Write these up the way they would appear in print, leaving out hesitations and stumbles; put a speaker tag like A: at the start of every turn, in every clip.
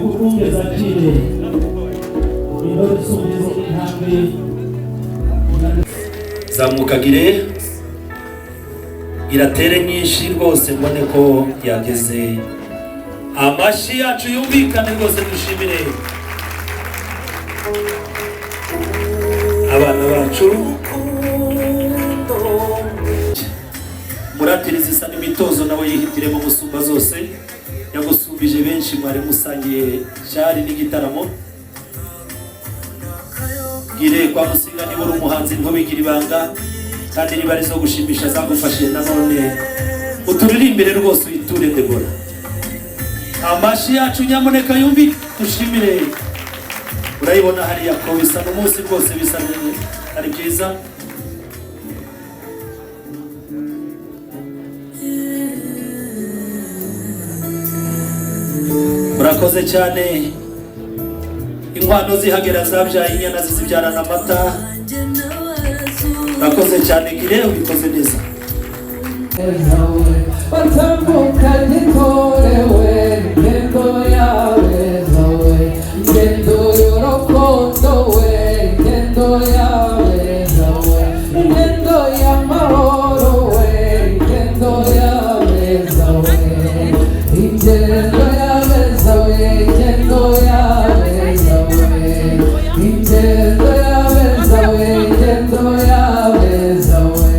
A: ukungeza kire indoro z'ubwiza intambwe zamukagire iratere nyinshi rwose mbone ko yageze amashi yacu yumvikane rwose dushimire abana bacu muratiriza isa n'imitozo nawe yihitiremo gusumba zose yagusumbije benshi mwari musangiye cyari n'igitaramo gire kwa Musinga nibura umuhanzi ntubigira ibanga kandi niba ari zo gushimisha zagufashije nanone uturirimbire rwose uyiture Debora amashi yacu nyamuneka yumvi dushimire urayibona hariya ko bisa n'umunsi rwose bisa ari byiza murakoze cyane inkwano zihagera zabyaye inyana zizibyarana amata murakoze cyane gire ubikoze neza
B: batambuka gitorewe ingendo yawe zawe ingendo y'urukundo we ingendo yawe zawe ingendo y'amahoro we ingendo yawe zawe ingendo yawe zawe ingendo yawe zawe ingendo yawe zawe ingendo yawe zawe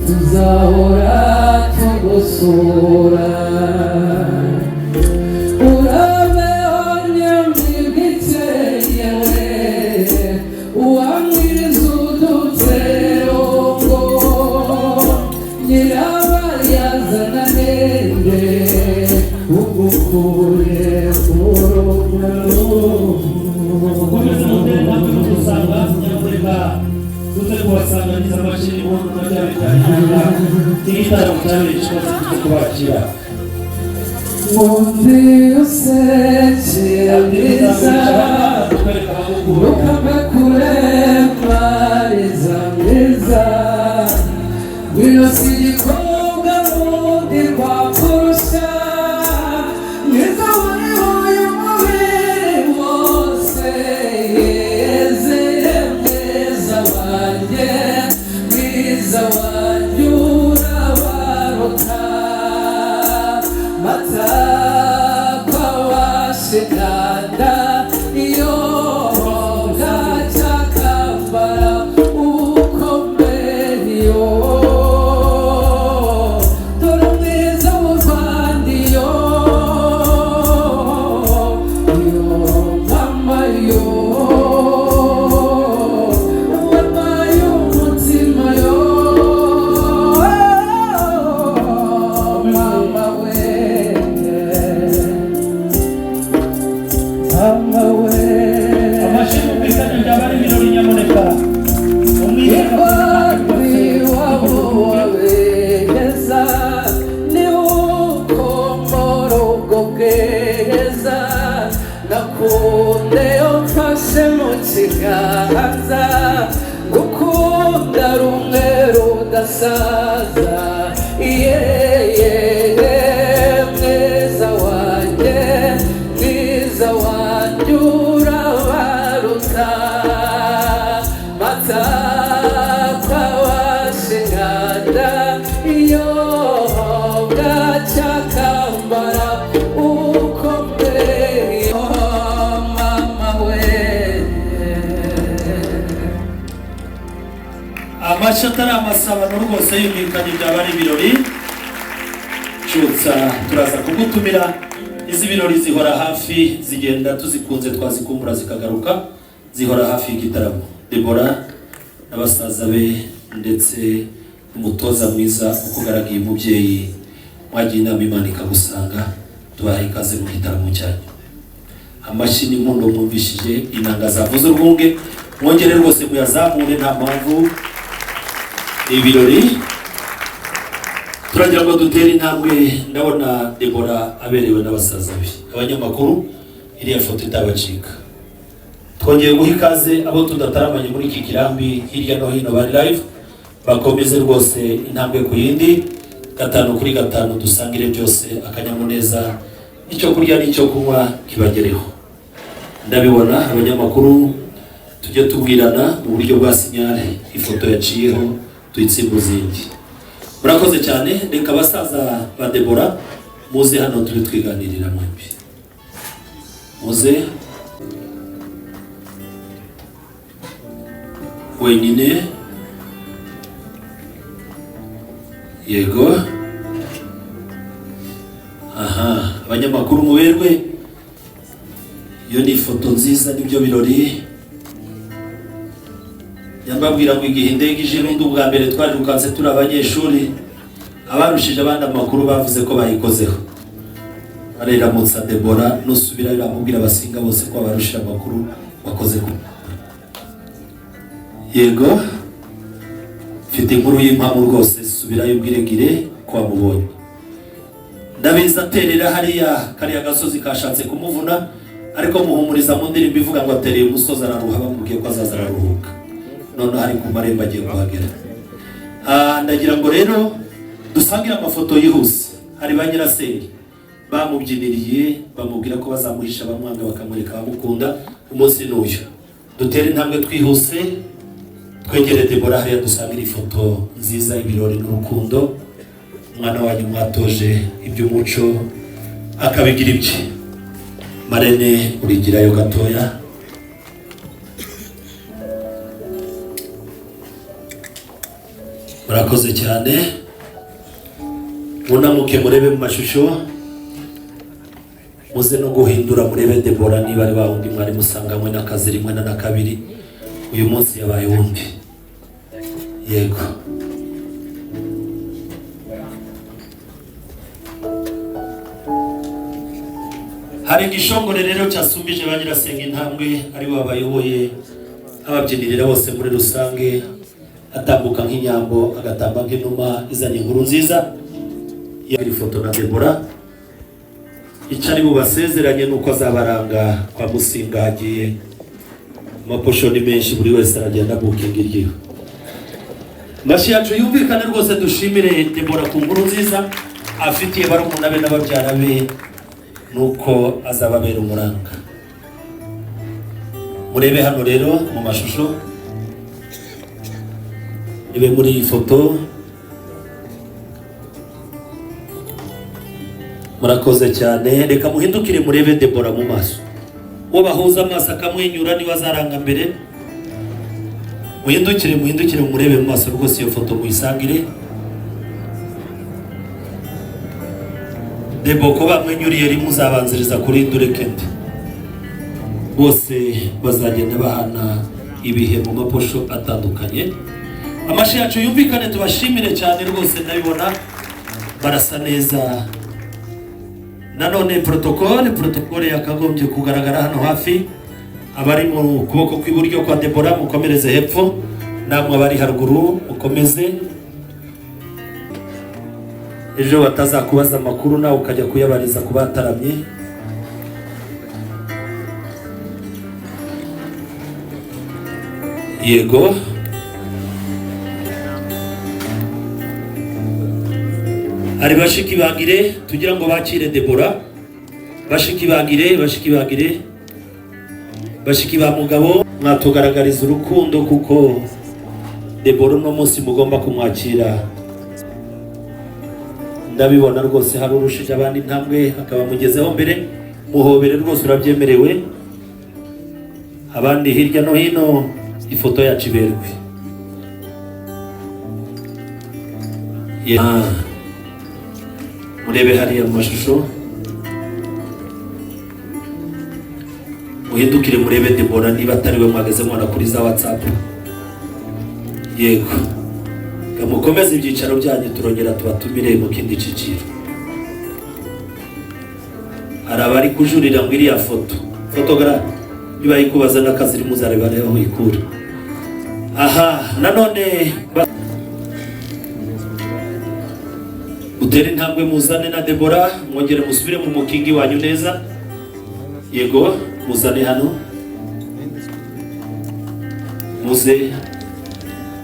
B: tuzahora tugusura urabeho nyamibwiteyewe uwamwiriza uduterongo nyirabayazana nende ugukure urugero
A: kubasanganiza amashini y'umuntu n'abyari byahindura igitaramo cyabereye ikibazo cyo kubakira
B: Mundi usekera mwiza ukame kurema riza mwiza wino si igikobwa mundi rwakurusha mwiza wariho y'umubiri wose yezeye mwiza wanjye mwiza wanjye urabaruta matakwa washikanda iyo gacakambara ukomeye dore umwiza ikiganza gukunda rumwe rudasaza mwiza wanjye urabaruta matakwa washingana iyo bwacyakambara ukomeye mama we.
A: Amashyi atari amasabano rwose yumvikanye byaba ari ibirori. Cyutsa turaza kugutumira. Izi birori zihora hafi, zigenda tuzikunze twazikumbura zikagaruka, zihora hafi y'igitaramo. Debora n'abasaza be ndetse umutoza mwiza ukugaragiye umubyeyi mwagiye inama Imana ikagusanga, tubahaye ikaze mu gitaramo cyanyu. Amashyi n'impundu mwumvishije, inanga zavuze urwunge, mwongere rwose muyazamure nta mpamvu. Ibirori turagira ngo dutere intambwe. Ndabona Debora aberewe n'abasaza be, abanyamakuru iriya foto itabacika. Twongeye guha ikaze abo tudataramanye muri iki kirambi hirya no hino bari live, bakomeze rwose intambwe ku yindi, 5 kuri 5 dusangire byose akanyamuneza, icyo kurya n'icyo kunywa kibagereho. Ndabibona abanyamakuru tujye tubwirana mu buryo bwa sinyale, ifoto yaciyeho tuyitsimbuza indi. Murakoze cyane. Reka abasaza ba Debora muze hano turi twiganirira mwembi. Muze wenyine. Yego. Aha, abanyamakuru muberwe. Iyo ni ifoto nziza n'ibyo birori. Yambabwira ngo igihe indege ije n'undi ubwa mbere twarirukanse turi abanyeshuri, abarushije abandi amakuru bavuze ko bayikozeho. Areramutsa Debora, nusubira iramubwira abasinga bose ko abarushije amakuru bakoze ko. Yego. Mfite inkuru y'impamu rwose, subirayo ubwiregire ko wamubonye. Ndabiza aterera hariya kariya gasozi kashatse kumuvuna, ariko muhumuriza mu ndirimbo ivuga ngo atereye umusozi araruha, bamubwiye ko azaza araruhuka. None hari ku marembo agiye kuhagera. Ndagira ngo rero dusangire amafoto yihuse. Hari ba nyirasenge bamubyiniriye, bamubwira ko bazamuhisha bamwanga bakamureka bamukunda. Umunsi n'uyu dutere intambwe twihuse, twegere Debora hariya dusangire ifoto nziza y'ibirori n'urukundo. Umwana wanyu mwatoje iby'umuco akabigira ibye. Marene urigirayo gatoya. Murakoze cyane. Munamuke murebe mu mashusho, muze no guhindura murebe Debora niba ari wa wundi mwari musanganywe n'akazi rimwe na kabiri, uyu munsi yabaye wundi. Yego. Hari igishongore rero cyasumbije ba nyirasenge intambwe, ari bo bayoboye ababyinirira bose muri rusange, atambuka nk'inyambo agatamba nk'inuma izanye inkuru nziza. Iyi foto na Debora, icari bubasezeranye nuko azabaranga kwa Musinga hagiye amaposhoni menshi, buri wese aragenda bukinga iryiwe. Mashi yacu yumvikane rwose, dushimire Debora ku nkuru nziza afitiye barumuna be n'ababyara be, nuko azababera umuranga. Murebe hano rero mu mashusho, ibe muri iyi foto. Murakoze cyane. Reka muhindukire murebe Debora mu maso, uwo bahuza amaso akamwenyura niba azaranga mbere. Muhindukire murebe mu maso rwose, iyo foto muyisangire. Debo ko bamwenyuriye rimwe uzabanziriza kuri Durekende, bose bazagenda bahana ibihe mu maposho atandukanye. Amashi yacu yumvikane, tubashimire cyane rwose, ndabibona barasa neza. Nanone protokole yakagombye kugaragara hano hafi. Abari mu kuboko kw'iburyo kwa Debora mukomereze hepfo, namwe abari haruguru mukomeze. Ejo batazakubaza amakuru nawe ukajya kuyabariza ku bataramye. yego ari bashiki bagire tugira ngo bakire Debora bashiki bagire bashiki ba mugabo mwatugaragariza urukundo kuko Debora uno munsi mugomba kumwakira ndabibona rwose hari urushije abandi intambwe akaba mugezeho mbere muhobere rwose urabyemerewe abandi hirya no hino ifoto yacu iberwe murebe hariya mu mashusho muhindukire murebe Debora niba atari we mwageze mwana kuri za WhatsApp yego mukomeze ibyicaro byanyu turongera tubatumire mu kindi cyiciro hari abari kujurira ngo iriya fotogarafe niba yikubaza n'akazi iri muzareba aho ikura aha nanone utere intambwe muzane na Debora mwongere musubire mu mukingi wanyu neza yego muzane hano muze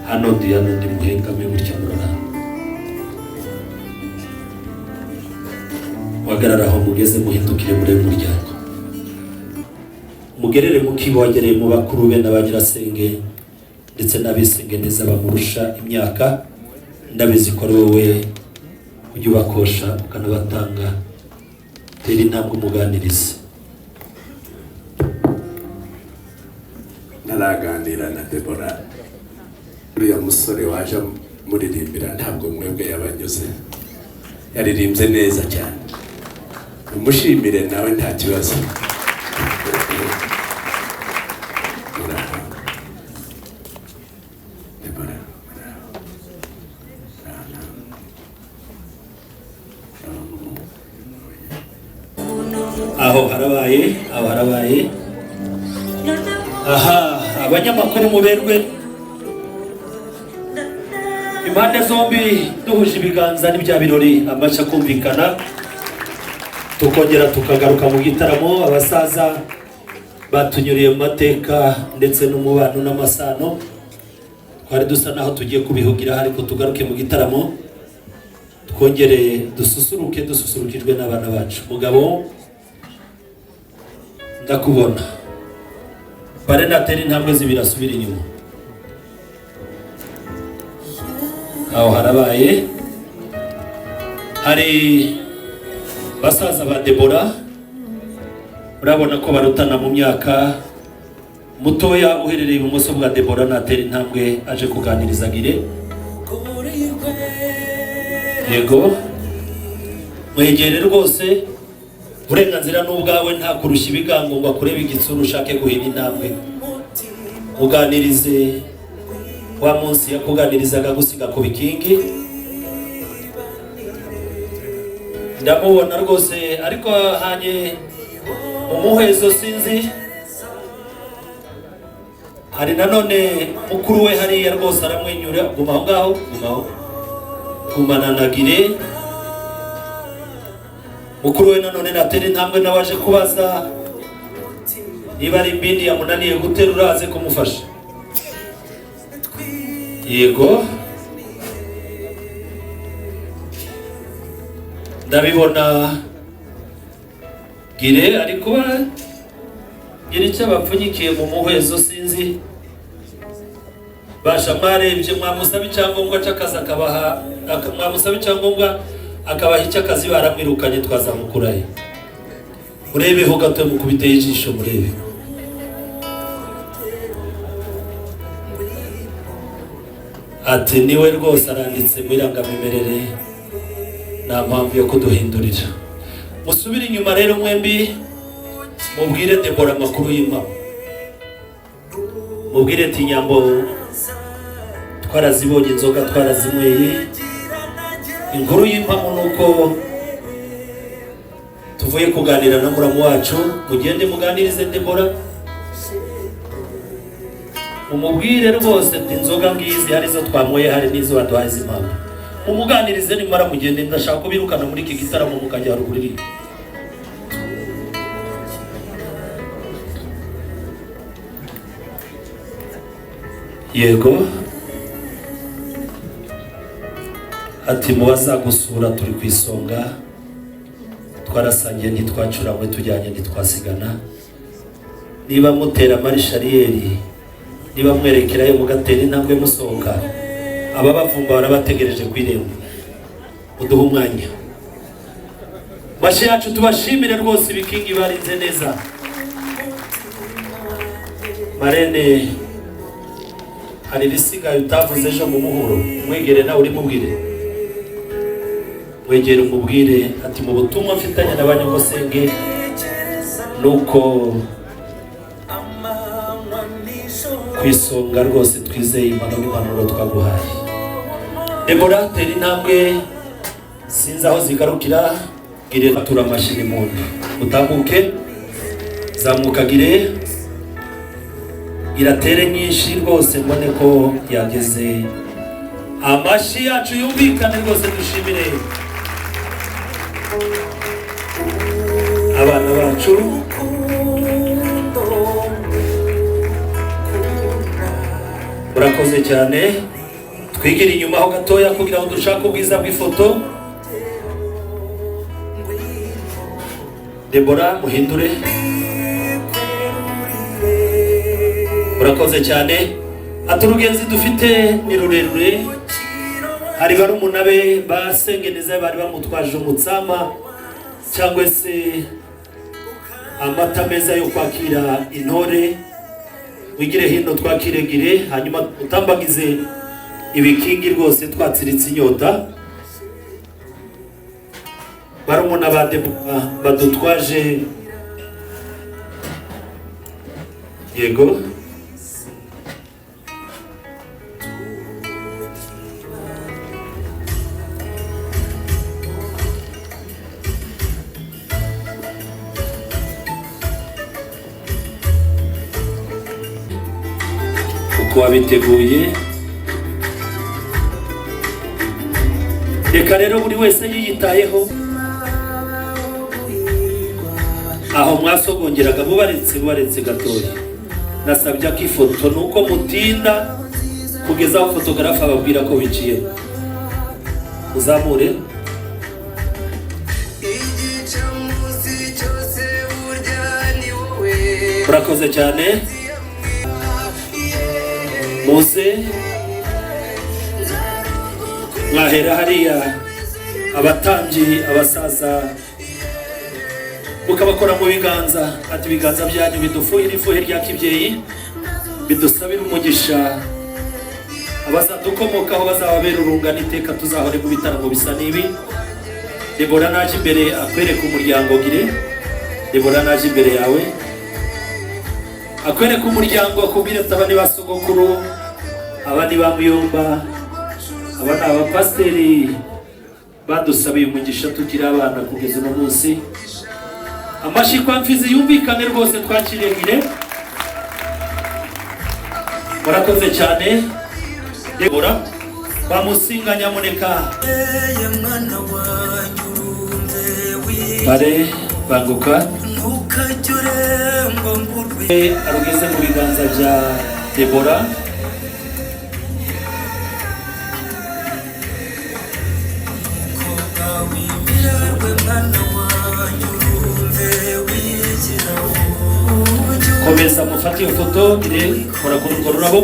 A: hano ndi muhengame gutya murara wagarara aho mugeze muhindukire murebe umuryango mugerere mukibo wagereye mu bakuru be n'abanyirasenge ndetse n'abisenge neza bamurusha imyaka ndabizi ko ari wowe ujya ubakosha ukanabatanga tera intambwe umuganiriza
C: naraganira na Debora uriya musore waje muririmbira ntabwo mwebwe yabanyuze yaririmbye neza cyane umushimire nawe nta kibazo
A: aho harabaye aha abanyamakuru muberwe impande zombi duhuje ibiganza n'ibya birori amaca kumvikana tukongera tukagaruka mu gitaramo abasaza batunyuriye mu mateka ndetse n'umubano n'amasano twari dusa naho tugiye kubihugira ariko tugaruke mu gitaramo twongere dususurukijwe n'abana bacu mugabo ndakubona bare natera intambwe zibiri asubira inyuma aho harabaye hari basaza ba Debora urabona ko barutana mu myaka mutoya uherereye ibumoso bwa Debora natera intambwe aje kuganiriza Gire yego mwegere rwose uburenganzira n'ubwawe nta kurusha ibigango ngo akurebe igitsuru ushake guhina intambwe muganirize wa munsi yakuganirizaga gusiga ku bikingi ndamubona rwose ariko hanye umuhezo sinzi hari nanone mukuru we hariya rwose aramwenyura guma aho ngaho gumana na Gire mukuru we nanone natera intambwe nawaje kubaza niba ari imbindi yamunaniye guterura aze kumufasha yego ndabibona Gire ariko gira icyo bapfunyikiye mu muhezo sinzi basha mwarebye mwamusaba icyangombwa cy'akazi akabaha mwamusaba icyangombwa akabaha icy'akazi baramwirukanye twazamukurahe murebeho gato mukubiteho ijisho murebe ati niwe rwose aranditse mu irangamimerere nta mpamvu yo kuduhindurira musubire inyuma rero mwembi mubwire Debora amakuru y'impamo mubwire ati nyambo twarazibonye inzoga twarazinyweye inkuru y'impamo nuko tuvuye kuganira na muramu wacu mugende muganirize Debora umubwire rwose ati inzoga ngizi hari zo twanyweye hari n'izo waduhaye impamo umuganirize nimara mugende ndashaka kubirukana muri iki gitaramo mukajya haruguru yego ati mu bazagusura turi ku isonga, twarasangiye ntitwacuranywe, tujyanye ntitwasigana. Niba mutera marishariyeri, niba mwerekerayo mugatera intambwe musohoka, ababavumba barabategereje ku irembo. Uduhe umwanya bashi yacu tubashimire rwose, ibikingi barinze neza. Marene, hari ibisigaye utavuze ejo mu muhuro, mwegere nawe uri mubwire, wegere umubwire ati mu butumwa mfitanye na banyagosenge nuko ku isonga rwose twizeye impanuro twaguhaye. Debora, tera intambwe, sinzi aho zigarukira, gire tura amashini muntu utambuke, zamuka gire iratere nyinshi rwose, mbone ko yageze. Amashi yacu yumvikane rwose, dushimire abana bacu. Murakoze cyane, twigire inyuma ho gatoya kugira ngo dushake ubwiza bw'ifoto. Debora, muhindure. Murakoze cyane. Ati urugenzi dufite ni rurerure, hari barumuna be basengeneza bari bamutwaje umutsama cyangwa se amata meza yo kwakira intore. Wigire hino twakiregire, hanyuma utambagize ibikingi rwose twatsiritse inyota. Barumuna ba Debora badutwaje, yego uko wabiteguye. Reka rero buri wese yiyitayeho, aho mwasogongeraga mubaretse gatoya. Nasabye ko ifoto nuko mutinda kugeza aho fotogarafa ababwira ko biciye. Uzamure. Murakoze cyane. Mose, mwahera hariya abatambyi, abasaza, mukabakora mu biganza. Ati ibiganza byanyu bidufuhira ifuhe rya kibyeyi, bidusabira umugisha abazadukomokaho, bazababera urungano iteka, tuzahore mu bitaramo bisa n'ibi. Debora naje imbere akwereka umuryango gire. Debora naje imbere yawe akwereka umuryango, akubwira ati aba ni ba sogokuru, aba ni ba muyomba, aba ni abapasiteri badusabiye umugisha tugira abana kugeza uno munsi. Amashi kwa Mfizi yumvikane rwose, twakiregire. Murakoze cyane. Debora, kwa Musinga nyamuneka bare banguka. Arugeze mu biganza bya Debora. Komeza mufate iyo foto, gire kora kuri urwo rurabo.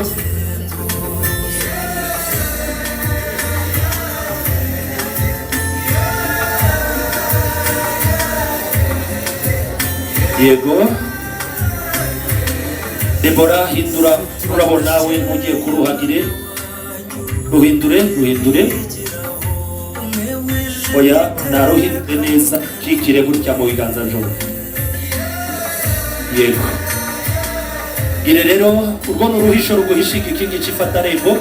A: Yego. Debora, hindura urabo nawe ugiye kuruhagire. Ruhindure. Oya, naruhindure neza, kikire gutya mu biganza njoro. Yego. Gire rero urwo n'uruhisho ruguhisha igikingi cy'ifatarembo,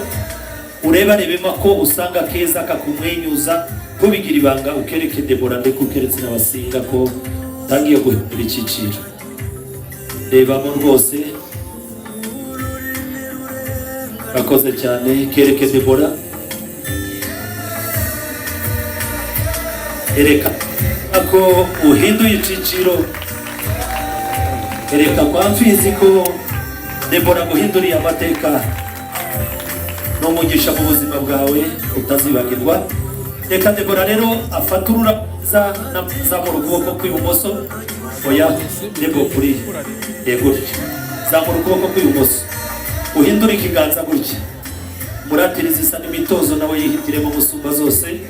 A: urebarebemo ko usanga keza kakumwenyuza, kubigira ibanga ukereke Debora, ndetse ukeretse n'abasinga ko tangiye guhindura icyiciro. Rebamo rwose. Murakoze cyane. Kereke Debora, ereka ko uhinduye icyiciro. Ereka kwa Mfizi ko Debora guhinduriye amateka. n'umugisha mu buzima bwawe utazibagirwa. Reka Debora rero afaturura zamura ukuboko kw'ibumoso. Oya Debo kuri gutya, zamura ukuboko kw'ibumoso uhindura ikiganza gutya. Muratiriza isa n'imitozo nawe yihitiremo gusumba zose,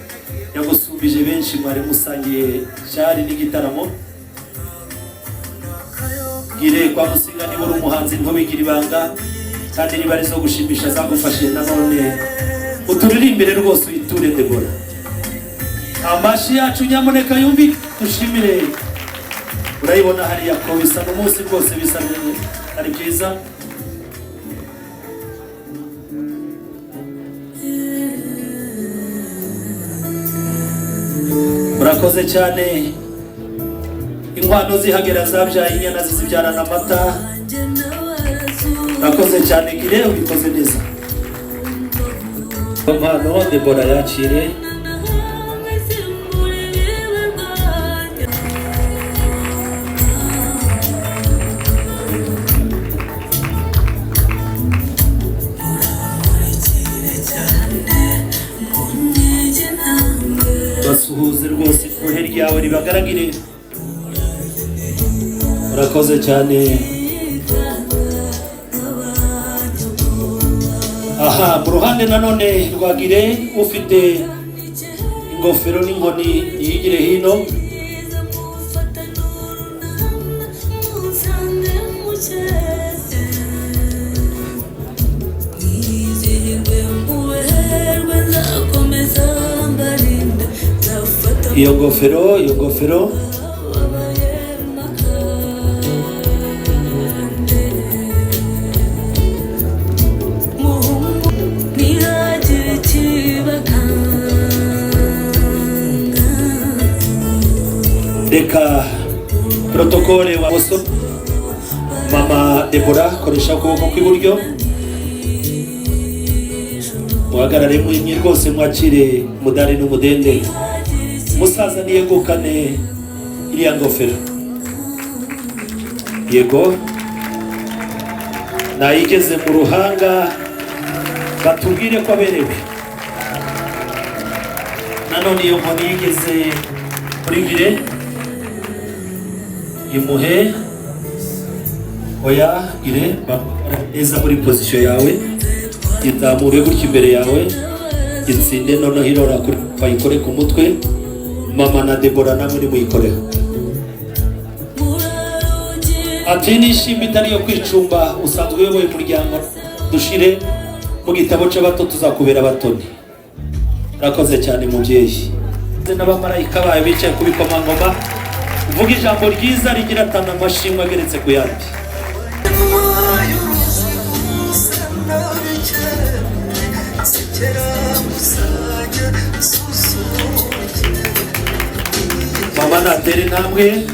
A: yagusumbije benshi mwari musangiye cyari n'igitaramo. Gire kwa Musinga nibura umuhanzi ntubigira ibanga, kandi niba ari zo gushimisha zagufashije nanone uturirimbire rwose uyiture Debora. Amashi yacu nyamuneka yumvi dushimire. Urayibona hariya ko bisa n'umunsi rwose bisa ari byiza. Murakoze cyane. Inkwano zihagera zabyaye inyana zizibyarana amata. Murakoze cyane Gire, ubikoze neza. Impano Debora yakire. Basuhuze rwose ifuhe ryawe ribagaragire. Murakoze cyane. Aha, mu ruhande nanone rwa Gire ufite ingofero n'inkoni yigire hino. Iyo ngofero reka protokole wa boso. Mama Debora koresha ukuboko kw'iburyo, muhagarare mwimye rwose mwakire mudari n'umudende. Musaza niyegukane iriya ngofero. Yego nayigeze mu ruhanga batubwire ko aberewe. Nanone iyo nkoni yigeze muri Gire imuhe. Oya Gire eza muri position yawe, itamure gutya imbere yawe, itsinde noneho irora bayikore ku mutwe. Mama na Debora namwe muyikoreho. Ati nishimye itari yo kwicumba, usanzwe uyoboye umuryango, dushire mu gitabo cy'abato tuzakubera abatoni. Murakoze cyane mubyeyi. N'abamarayika bayo bicaye ku bikomangoma, uvuga ijambo ryiza rigira atana amashimwe ageretse ku yandi. Mama natere intambwe,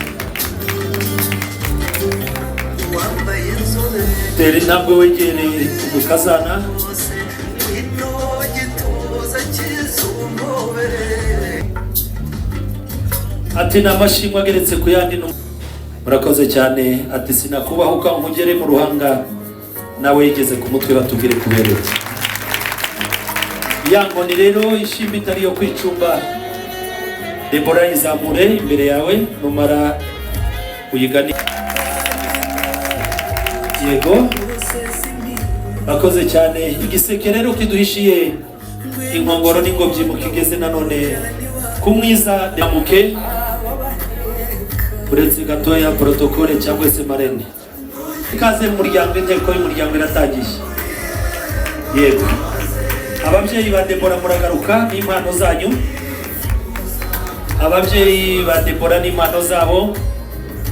A: tere intambwe wegereye umukazana. Ati n'amashimwe ageretse ku yandi. Murakoze cyane. Ati sinakubahuka nkugere mu ruhanga, nawe yigeze ku mutwe batubwire kubereye. Ya nkoni rero ishimwe itari yo kwicumba, Debora izamure imbere yawe numara uyigani. Yego akoze cyane. Igiseke rero kiduhishiye inkongoro n'ingobyi mukigeze nanone kumwiza Demuke. Uretse gatoya protokole cyangwa se marene. Ikaze mu muryango, inteko y'umuryango iratangiye. Yego ababyeyi ba Debora muragaruka n'impano zanyu. Ababyeyi ba Debora n'impano zabo,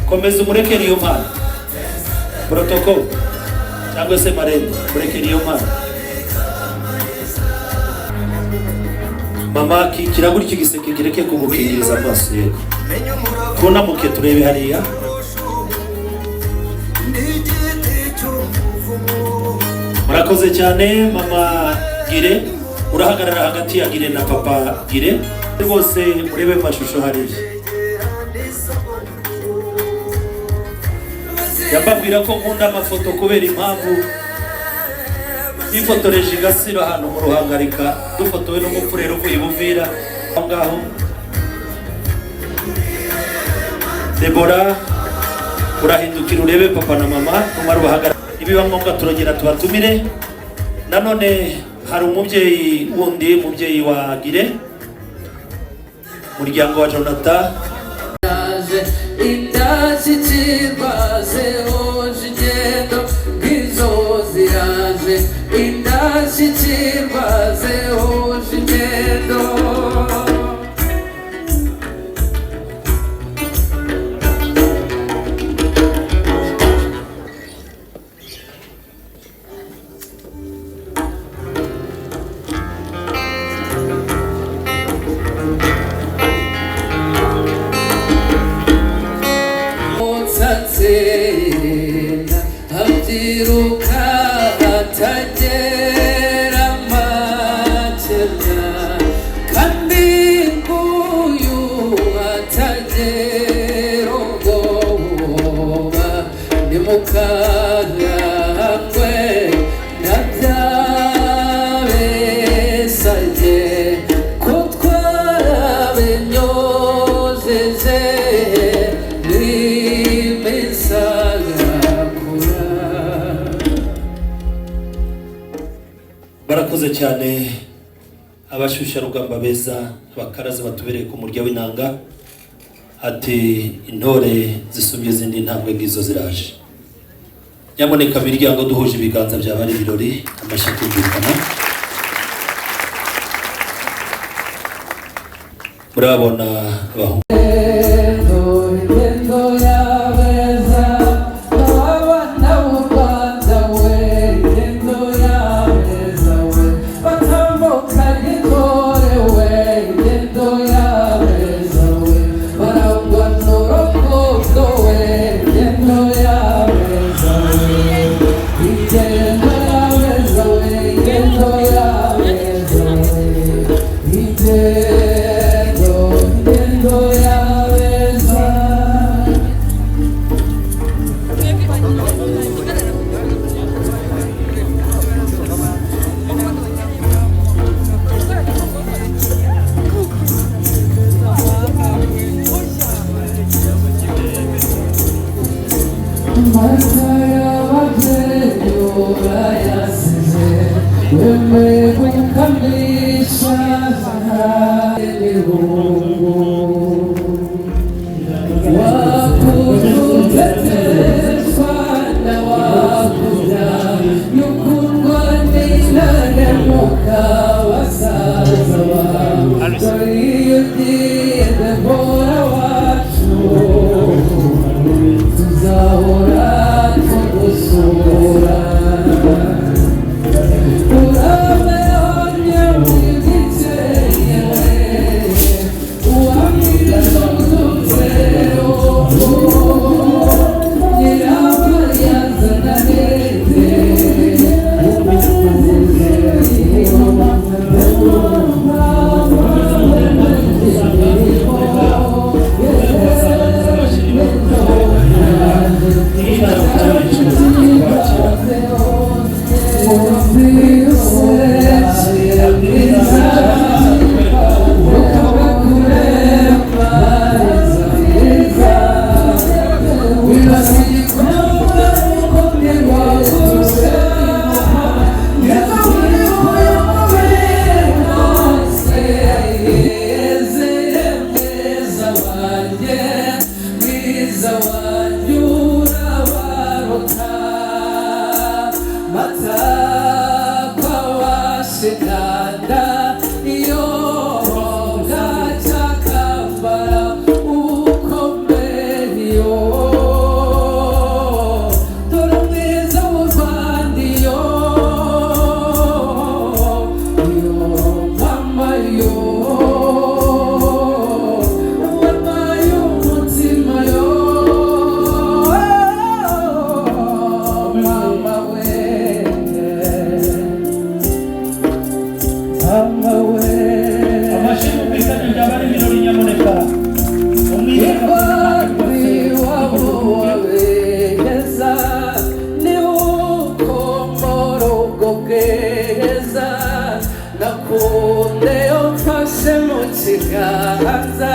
A: komeza umurekere iyo mpano. Protokole cyangwa se marene, murekere iyo mpano. Mama kiragura iki giseke kireke kumukingiriza amaso. Yego tunamuke turebe hariya. Murakoze cyane. Mama Gire urahagarara hagati ya Gire na Papa Gire rwose murebe amashusho hariya. Yambabwira ko nkunda amafoto kubera impamvu bifotoreje igasiro ahantu mu Ruhangarika, dufotowe n'umufurero uvuye Buvira aho ngaho. Debora urahindukira urebe papa na mama numara ubahagarara, nibiba ngombwa turongera tubatumire. Nanone hari umubyeyi wundi, umubyeyi wa Gire, muryango wa Jonathan. Barakoze cyane abashusha rugamba beza, abakaraza batubereye ku murya w'inanga. Ati intore zisumbye izindi ntambwe ngizo ziraje. Nyamuneka miryango duhuje ibiganza byaba ari ibirori, amashyi kumvikana. Murabona abahungu
B: ikiganza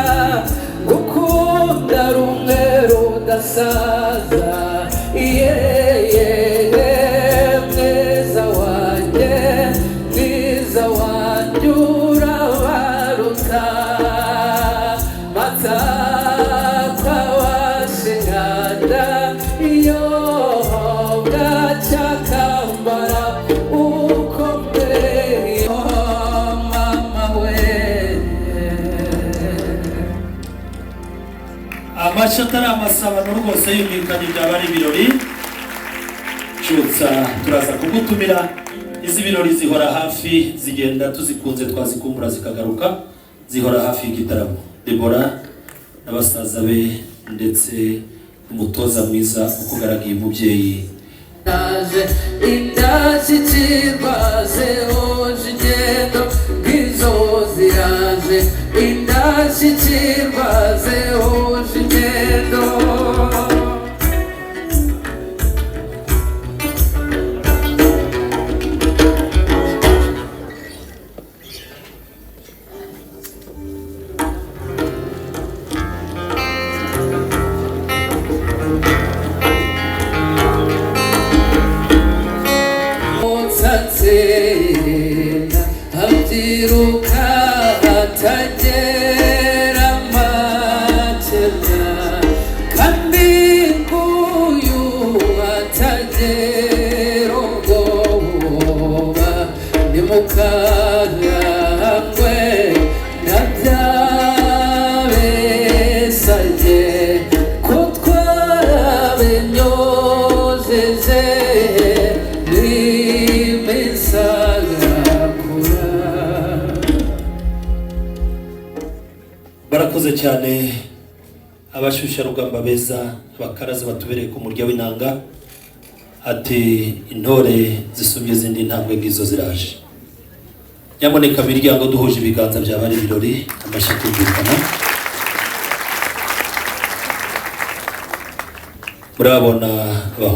B: gukunda rumwe rudasaza yeye mwiza wanjye urabaruta matakwa washingana iyo bwacyakambara ukomeye mama we.
A: amashyi atari amasabano rwose yumvikanye byaba ari ibirori. Cyutsa turaza kugutumira. Izi birori zihora hafi, zigenda tuzikunze twazikumbura zikagaruka, zihora hafi y'igitaramo. Deborah n'abasaza be ndetse umutoza mwiza ukugaragiye umubyeyi
B: naje indashyikirwa zehoje ingendo bw'izo ziraje indashyikirwa zehoje ingendo. Abyiruka atagera makenya kandi nguyu atagera ubwoba ni mukanyangwe na byabesage ko twarabenyojeje
A: barakoze cyane abashyushyarugamba beza abakaraza batubereye ku murya w'inanga. Ati intore zisumye izindi ntambwe ngizo ziraje. Nyamuneka miryango duhuje ibiganza byaba ari ibirori. Amashyi kumvikana. Murabona abahungu